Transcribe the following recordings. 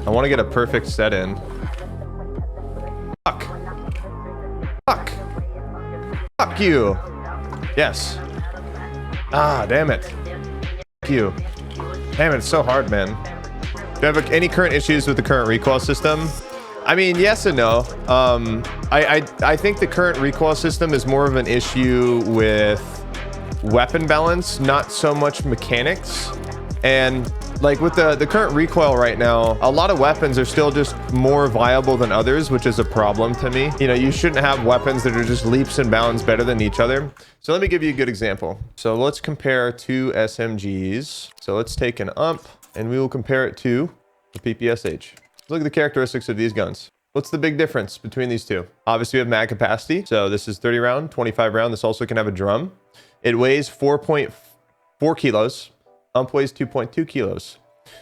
I want to get a perfect set in. Fuck. Fuck. Fuck you. Yes. Ah, damn it. Fuck you. Damn it, it's so hard, man. Do you have any current issues with the current recoil system? I mean, yes and no. I think the current recoil system is more of an issue with weapon balance, not so much mechanics. And like with the current recoil right now, a lot of weapons are still just more viable than others, which is a problem to me. You know, you shouldn't have weapons that are just leaps and bounds better than each other. So let me give you a good example. So let's compare two SMGs. So let's take an UMP and we will compare it to the PPSH. Look at the characteristics of these guns. What's the big difference between these two? Obviously we have mag capacity. So this is 30 round, 25 round. This also can have a drum. It weighs 4.4 kilos. UMP weighs 2.2 kilos.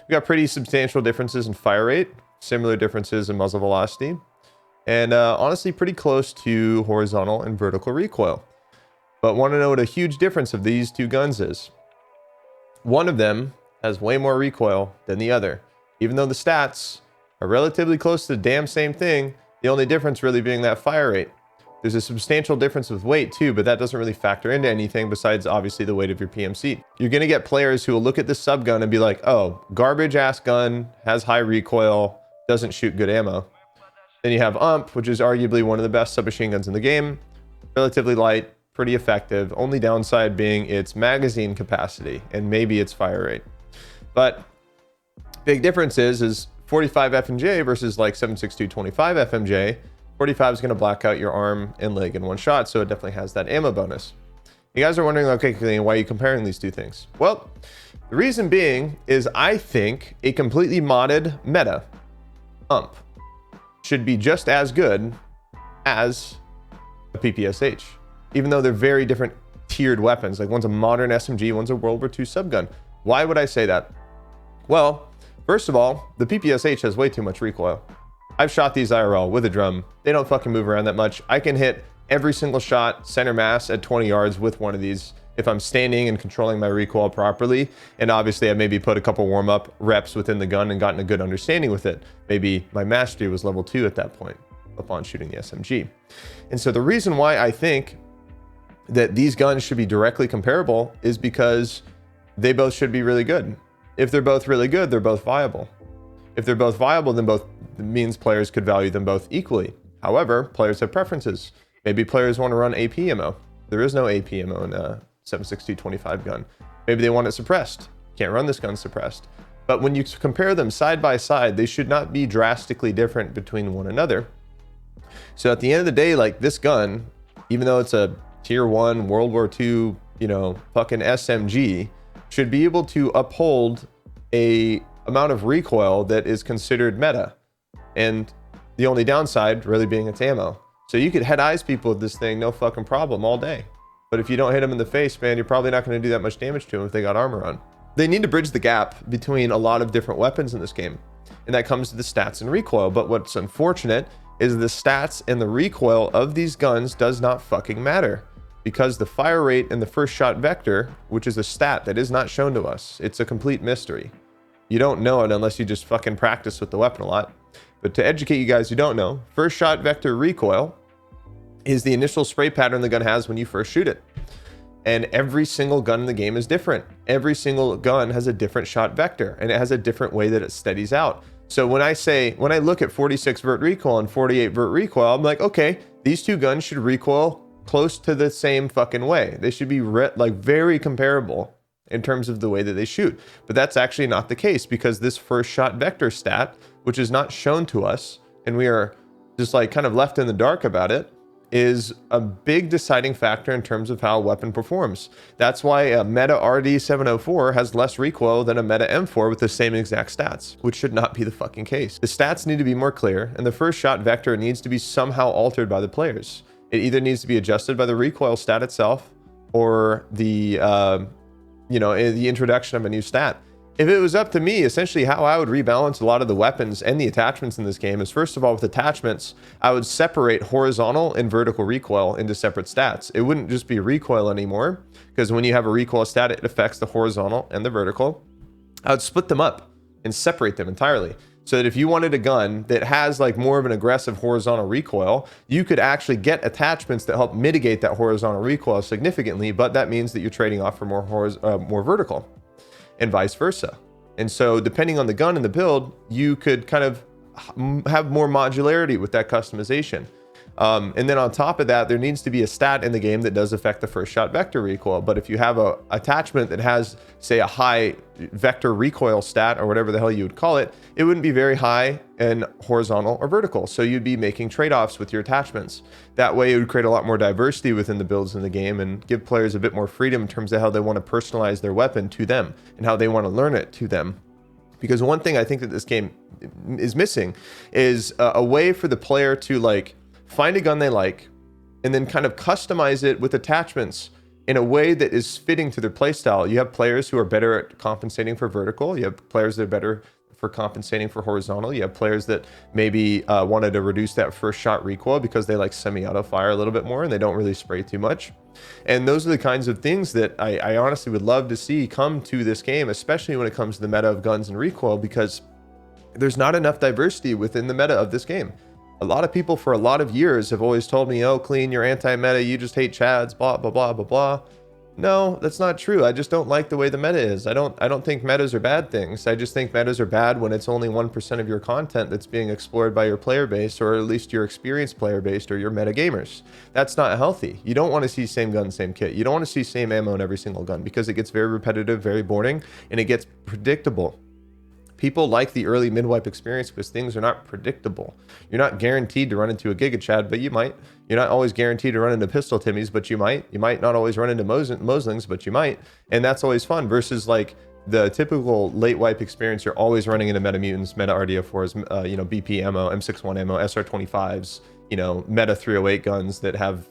We got pretty substantial differences in fire rate, similar differences in muzzle velocity, and honestly pretty close to horizontal and vertical recoil. But want to know what a huge difference of these two guns is? One of them has way more recoil than the other. Even though the stats are relatively close to the damn same thing, the only difference really being that fire rate. There's a substantial difference with weight too, but that doesn't really factor into anything besides obviously the weight of your PMC. You're going to get players who will look at this sub gun and be like, oh, garbage ass gun, has high recoil, doesn't shoot good ammo. Then you have UMP, which is arguably one of the best submachine guns in the game. Relatively light, pretty effective. Only downside being its magazine capacity and maybe its fire rate. But big difference is 45 FMJ versus like 7.62 25 FMJ. 45 is going to black out your arm and leg in one shot, so it definitely has that ammo bonus. You guys are wondering, okay, Klean, why are you comparing these two things? Well, the reason being is I think a completely modded meta UMP should be just as good as a PPSH, even though they're very different tiered weapons. Like one's a modern SMG, one's a World War II subgun. Why would I say that? Well, first of all, the PPSH has way too much recoil. I've shot these IRL with a drum. They don't fucking move around that much. I can hit every single shot center mass at 20 yards with one of these if I'm standing and controlling my recoil properly. And obviously I maybe put a couple warm-up reps within the gun and gotten a good understanding with it. Maybe my mastery was level 2 at that point upon shooting the SMG. And so the reason why I think that these guns should be directly comparable is because they both should be really good. If they're both really good, they're both viable. If they're both viable, then both means players could value them both equally. However, players have preferences. Maybe players want to run AP ammo. There is no AP ammo in a 7.62 25 gun. Maybe they want it suppressed. Can't run this gun suppressed. But when you compare them side by side, they should not be drastically different between one another. So at the end of the day, like this gun, even though it's a tier 1 World War II, you know, fucking SMG, should be able to uphold a amount of recoil that is considered meta. And the only downside really being its ammo. So you could head eyes people with this thing, no fucking problem all day. But if you don't hit them in the face, man, you're probably not going to do that much damage to them if they got armor on. They need to bridge the gap between a lot of different weapons in this game. And that comes to the stats and recoil. But what's unfortunate is the stats and the recoil of these guns does not fucking matter. Because the fire rate and the first shot vector, which is a stat that is not shown to us, it's a complete mystery. You don't know it unless you just fucking practice with the weapon a lot. But to educate you guys who don't know, first shot vector recoil is the initial spray pattern the gun has when you first shoot it. And every single gun in the game is different. Every single gun has a different shot vector and it has a different way that it steadies out. So when I look at 46 vert recoil and 48 vert recoil, I'm like, okay, these two guns should recoil close to the same fucking way. They should be like very comparable in terms of the way that they shoot. But that's actually not the case because this first shot vector stat, which is not shown to us, and we are just like kind of left in the dark about it, is a big deciding factor in terms of how a weapon performs. That's why a meta RD704 has less recoil than a meta M4 with the same exact stats, which should not be the fucking case. The stats need to be more clear, and the first shot vector needs to be somehow altered by the players. It either needs to be adjusted by the recoil stat itself or the the introduction of a new stat. If it was up to me, essentially how I would rebalance a lot of the weapons and the attachments in this game is, first of all, with attachments, I would separate horizontal and vertical recoil into separate stats. It wouldn't just be recoil anymore, because when you have a recoil stat, it affects the horizontal and the vertical. I would split them up and separate them entirely. So that if you wanted a gun that has like more of an aggressive horizontal recoil, you could actually get attachments that help mitigate that horizontal recoil significantly, but that means that you're trading off for more vertical, and vice versa. And so depending on the gun and the build, you could kind of have more modularity with that customization. And then on top of that, there needs to be a stat in the game that does affect the first shot vector recoil. But if you have a attachment that has, say, a high vector recoil stat, or whatever the hell you would call it, it wouldn't be very high in horizontal or vertical. So you'd be making trade-offs with your attachments. That way it would create a lot more diversity within the builds in the game and give players a bit more freedom in terms of how they want to personalize their weapon to them and how they want to learn it to them. Because one thing I think that this game is missing is a way for the player to like find a gun they like and then kind of customize it with attachments in a way that is fitting to their playstyle. You have players who are better at compensating for vertical. You have players that are better for compensating for horizontal. You have players that maybe wanted to reduce that first shot recoil because they like semi-auto fire a little bit more and they don't really spray too much. And those are the kinds of things that I honestly would love to see come to this game, especially when it comes to the meta of guns and recoil, because there's not enough diversity within the meta of this game. A lot of people for a lot of years have always told me, oh, Klean, you're anti-meta, you just hate chads, blah, blah, blah, blah, blah. No, that's not true. I just don't like the way the meta is. I don't think metas are bad things. I just think metas are bad when it's only 1% of your content that's being explored by your player base, or at least your experienced player base or your meta gamers. That's not healthy. You don't want to see same gun, same kit. You don't want to see same ammo in every single gun because it gets very repetitive, very boring, and it gets predictable. People like the early mid-wipe experience because things are not predictable. You're not guaranteed to run into a Giga Chad, but you might. You're not always guaranteed to run into Pistol Timmies, but you might. You might not always run into Moslings, but you might. And that's always fun versus like the typical late wipe experience. You're always running into Meta Mutants, Meta RDO4s, BP ammo, M61 ammo, SR25s, Meta 308 guns that have,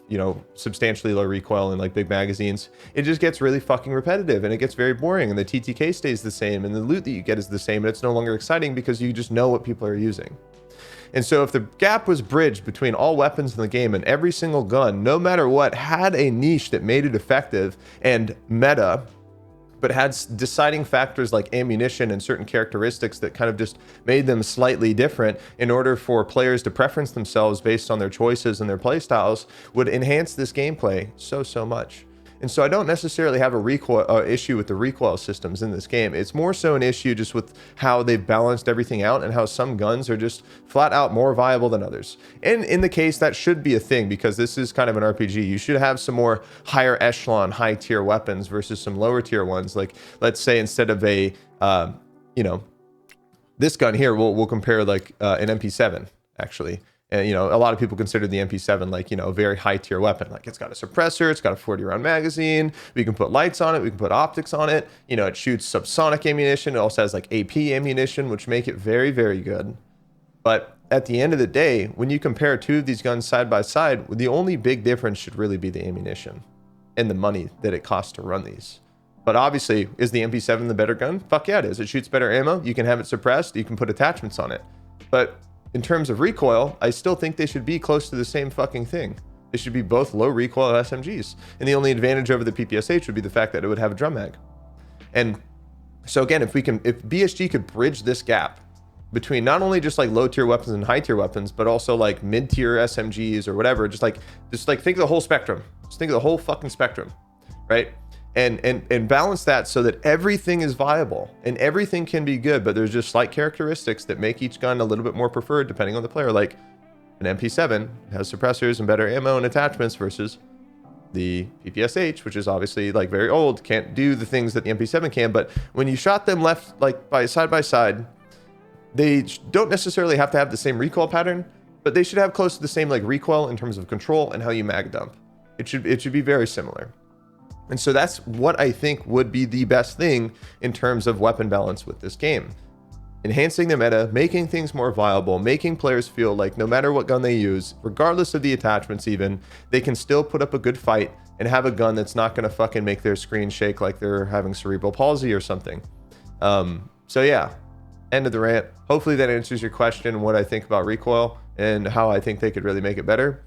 substantially low recoil and like big magazines. It just gets really fucking repetitive and it gets very boring, and the TTK stays the same and the loot that you get is the same, and it's no longer exciting because you just know what people are using. And so if the gap was bridged between all weapons in the game and every single gun, no matter what, had a niche that made it effective and meta, but had deciding factors like ammunition and certain characteristics that kind of just made them slightly different in order for players to preference themselves based on their choices and their playstyles, would enhance this gameplay so much. And so I don't necessarily have a recoil issue with the recoil systems in this game. It's more so an issue just with how they've balanced everything out and how some guns are just flat out more viable than others. And in the case, that should be a thing because this is kind of an RPG. You should have some more higher echelon, high tier weapons versus some lower tier ones. Like, let's say instead of a, this gun here, we'll compare like an MP7 actually. And, a lot of people consider the MP7 like, a very high tier weapon. Like, it's got a suppressor, it's got a 40 round magazine, we can put lights on it, we can put optics on it. It shoots subsonic ammunition. It also has like AP ammunition, which make it very, very good. But at the end of the day, when you compare two of these guns side by side, the only big difference should really be the ammunition and the money that it costs to run these. But obviously, is the MP7 the better gun? Fuck yeah, it is. It shoots better ammo. You can have it suppressed. You can put attachments on it. But in terms of recoil, I still think they should be close to the same fucking thing. They should be both low recoil SMGs. And the only advantage over the PPSH would be the fact that it would have a drum mag. And so again, if BSG could bridge this gap between not only just like low tier weapons and high tier weapons, but also like mid tier SMGs or whatever, just like think of the whole spectrum. Just think of the whole fucking spectrum, right? And balance that so that everything is viable and everything can be good, but there's just slight characteristics that make each gun a little bit more preferred depending on the player. Like an MP7 has suppressors and better ammo and attachments versus the PPSH, which is obviously like very old, can't do the things that the MP7 can. But when you shot them left like by side, they don't necessarily have to have the same recoil pattern, but they should have close to the same like recoil in terms of control and how you mag dump. It should be very similar. And so that's what I think would be the best thing in terms of weapon balance with this game. Enhancing the meta, making things more viable, making players feel like no matter what gun they use, regardless of the attachments even, they can still put up a good fight and have a gun that's not going to fucking make their screen shake like they're having cerebral palsy or something. So yeah, end of the rant. Hopefully that answers your question, what I think about recoil and how I think they could really make it better.